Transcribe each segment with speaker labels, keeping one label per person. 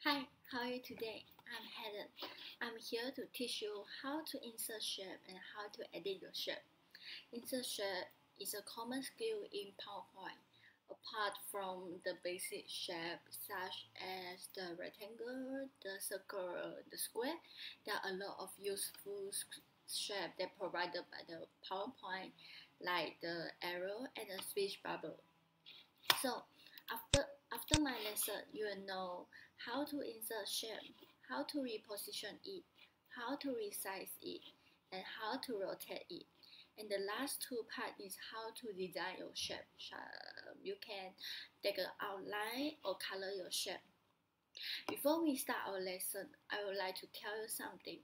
Speaker 1: Hi, how are you today? I'm Helen. I'm here to teach you how to insert shape and how to edit your shape. Insert shape is a common skill in PowerPoint. Apart from the basic shape such as the rectangle, the circle, the square, there are a lot of useful shapes that provided by the PowerPoint, like the arrow and the speech bubble. So after my lesson, you will know how to insert shape, how to reposition it, how to resize it, and how to rotate it. And the last two parts is how to design your shape. You can take an outline or color your shape. Before we start our lesson, I would like to tell you something,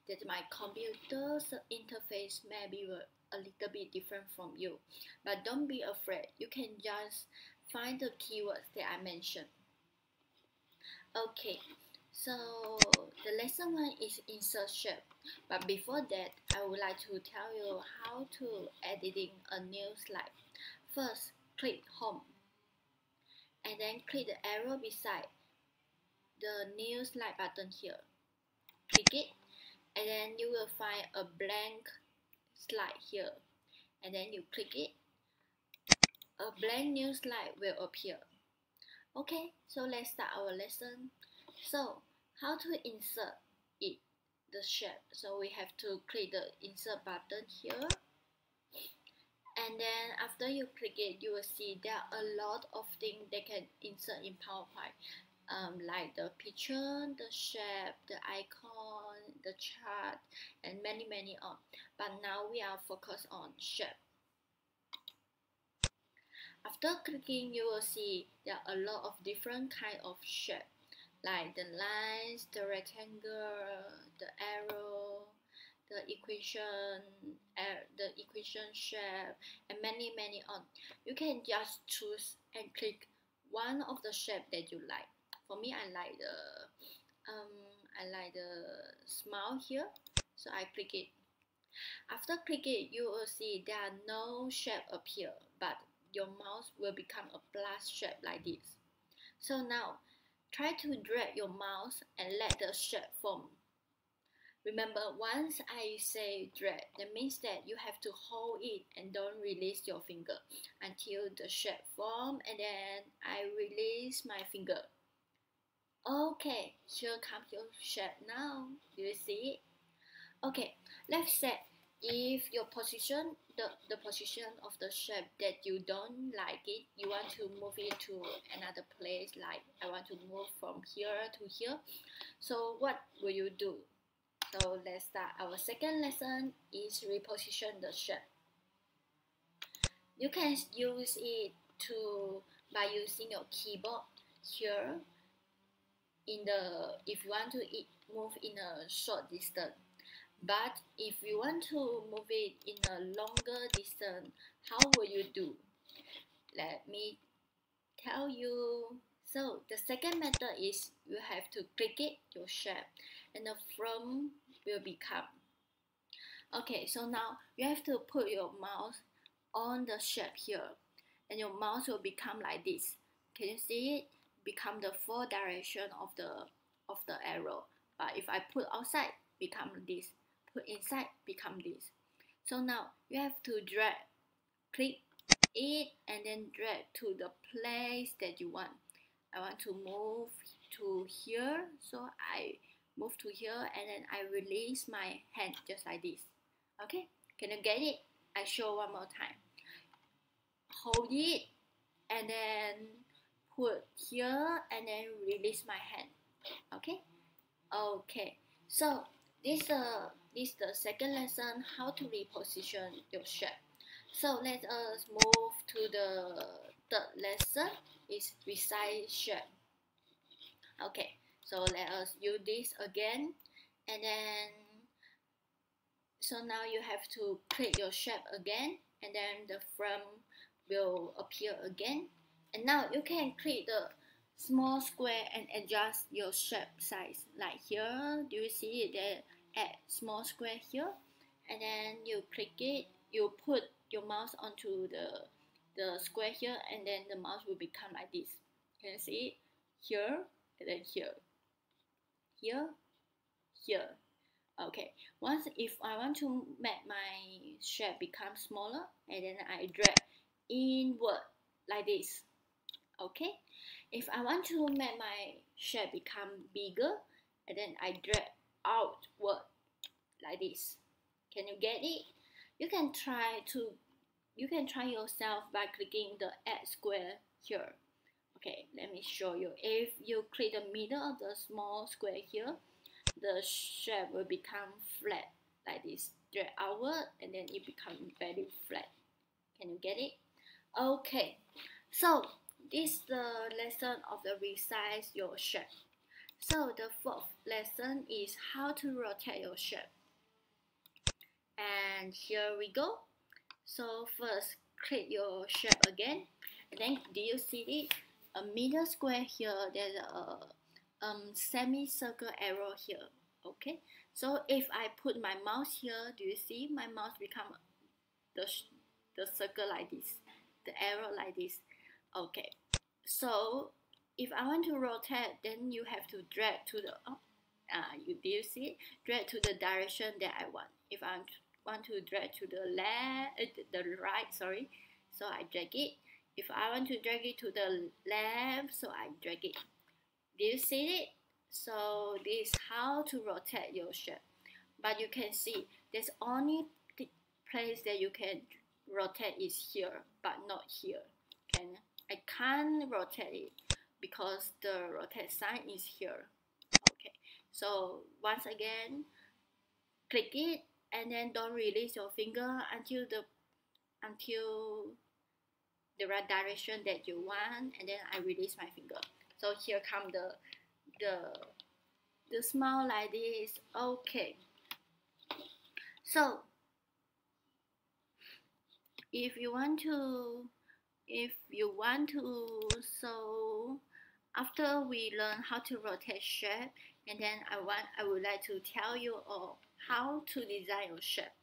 Speaker 1: that my computer's interface may be a little bit different from you, but don't be afraid. You can just find the keywords that I mentioned. Okay, so the lesson 1 is insert shape, but before that, I would like to tell you how to editing a new slide. First, click home, and then click the arrow beside the new slide button here. Click it, and then you will find a blank slide here, and then you click it. A blank new slide will appear. Okay, so let's start our lesson. So how to insert it, the shape? So we have to click the insert button here, and then after you click it, you will see there are a lot of things that can insert in PowerPoint, like the picture, the shape, the icon, the chart, and many on. But now we are focused on shape. After clicking, you will see there are a lot of different kind of shape, like the lines, the rectangle, the arrow, the equation shape, and many on. You can just choose and click one of the shape that you like. For me, I like the smile here, so I click it. After clicking, you will see there are no shape appear, but your mouse will become a plus shape like this. So now, try to drag your mouse and let the shape form. Remember, once I say drag, that means that you have to hold it and don't release your finger until the shape form, and then I release my finger. Okay, here comes your shape now. Do you see it? Okay, let's say if your position, the position of the shape that you don't like it, you want to move it to another place, like I want to move from here to here. So what will you do? So let's start. Our second lesson is reposition the shape. You can use it by using your keyboard here if you want to move in a short distance. But if you want to move it in a longer distance, how will you do? Let me tell you. So the second method is you have to click it, your shape, and the frame will become. Okay, so now you have to put your mouse on the shape here, and your mouse will become like this. Can you see it? Become the 4 direction of the arrow. But if I put outside, become this. Put inside, become this. So now you have to drag, click it, and then drag to the place that you want. I want to move to here, so I move to here, and then I release my hand just like this. Okay, can you get it? I show one more time. Hold it, and then put here, and then release my hand. Okay. So this is the second lesson, how to reposition your shape. So let us move to the third lesson, is resize shape. Okay, so let us use this again, and then so now you have to click your shape again, and then the frame will appear again. And now you can click the small square and adjust your shape size. Like here, do you see it? There, add small square here, and then you click it. You put your mouse onto the square here, and then the mouse will become like this. Can you see it? Here and then here. here, here. Okay, once if I want to make my shape become smaller, and then I drag inward like this. Okay, if I want to make my shape become bigger, and then I drag outward like this. Can you get it? You can try yourself by clicking the add square here. Okay, let me show you. If you click the middle of the small square here, the shape will become flat like this. Drag outward and then it becomes very flat. Can you get it? Okay, so this is the lesson of the resize your shape. So the fourth lesson is how to rotate your shape. And here we go. So first, click your shape again, and then do you see it? A middle square here. There's a semicircle arrow here. Okay. So if I put my mouse here, do you see my mouse become the circle like this, the arrow like this? Okay. So if I want to rotate, then you have to drag to the do you see it? Drag to the direction that I want. If I want to drag to the right, sorry, so I drag it. If I want to drag it to the left, so I drag it. Do you see it? So this is how to rotate your shape. But you can see there's only the place that you can rotate is here, but not here. I can't rotate it because the rotate sign is here. Okay, so once again, click it and then don't release your finger until the right direction that you want, and then I release my finger. So here come the smile like this. Okay, so if you want to, so after we learn how to rotate shape, and then I would like to tell you all how to design your shape.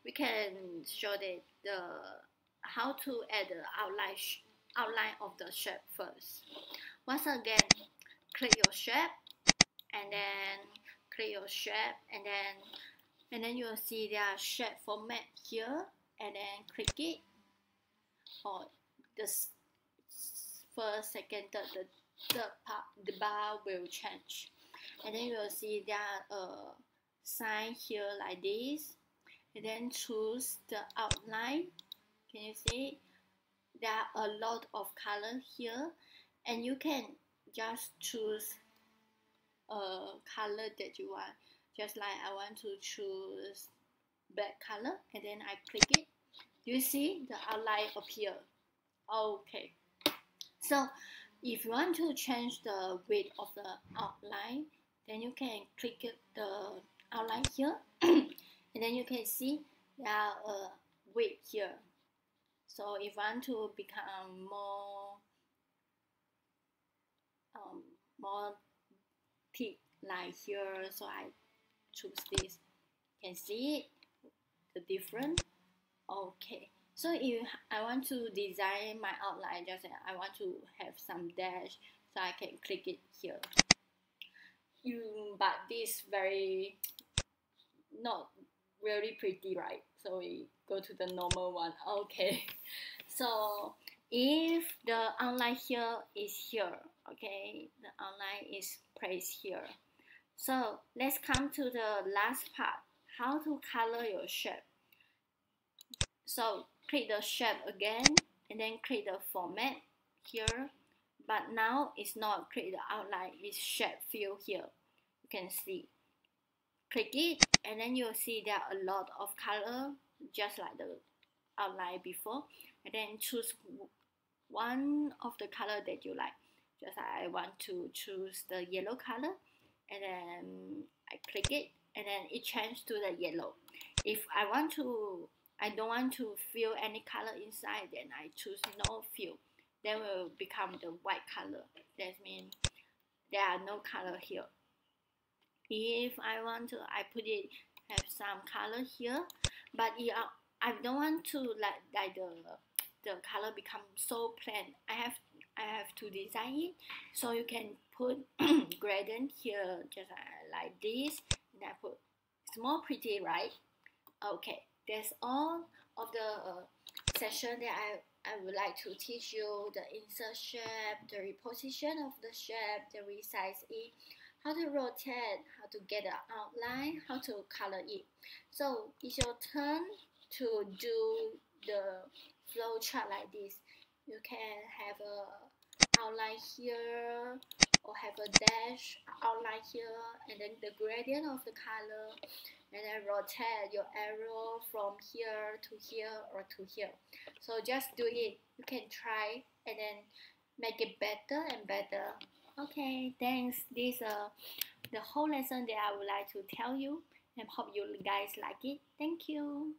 Speaker 1: We can show that how to add the outline of the shape first. Once again, click your shape, and then click your shape, and then you'll see there shape format here, and then click it. Or the first, second, third part, the bar will change, and then you'll see there a sign here like this, and then choose the outline. Can you see? There are a lot of color here, and you can just choose a color that you want. Just like I want to choose black color, and then I click it. You see the outline appear. Okay, so if you want to change the width of the outline, then you can click the outline here, and then you can see there are a width here. So if you want to become more thick like here, so I choose this. You can see the difference. Okay, so if I want to design my outline, just I want to have some dash, so I can click it here. But this very not really pretty, right? So we go to the normal one. Okay, so if the outline here is here, okay, the outline is placed here. So let's come to the last part, how to color your shape. So click the shape again, and then click the format here, but now it's not click the outline, it's shape fill here. You can see, click it, and then you'll see there are a lot of color just like the outline before, and then choose one of the color that you like. Just I want to choose the yellow color, and then I click it, and then it changed to the yellow. If I don't want to fill any color inside, then I choose no fill. Then will become the white color. That means there are no color here. If I want to, I put it have some color here, but I don't want to like the color become so plain. I have to design it. So you can put gradient here, just like this, and I put, it's more pretty, right? Okay, that's all of the session that I would like to teach you: the insert shape, the reposition of the shape, the resize it, how to rotate, how to get the outline, how to color it. So it's your turn to do the flow chart like this. You can have a outline here, or have a dash outline here, and then the gradient of the color, and then rotate your arrow from here to here or to here. So just do it. You can try and then make it better and better. Okay, thanks. This the whole lesson that I would like to tell you, and hope you guys like it. Thank you.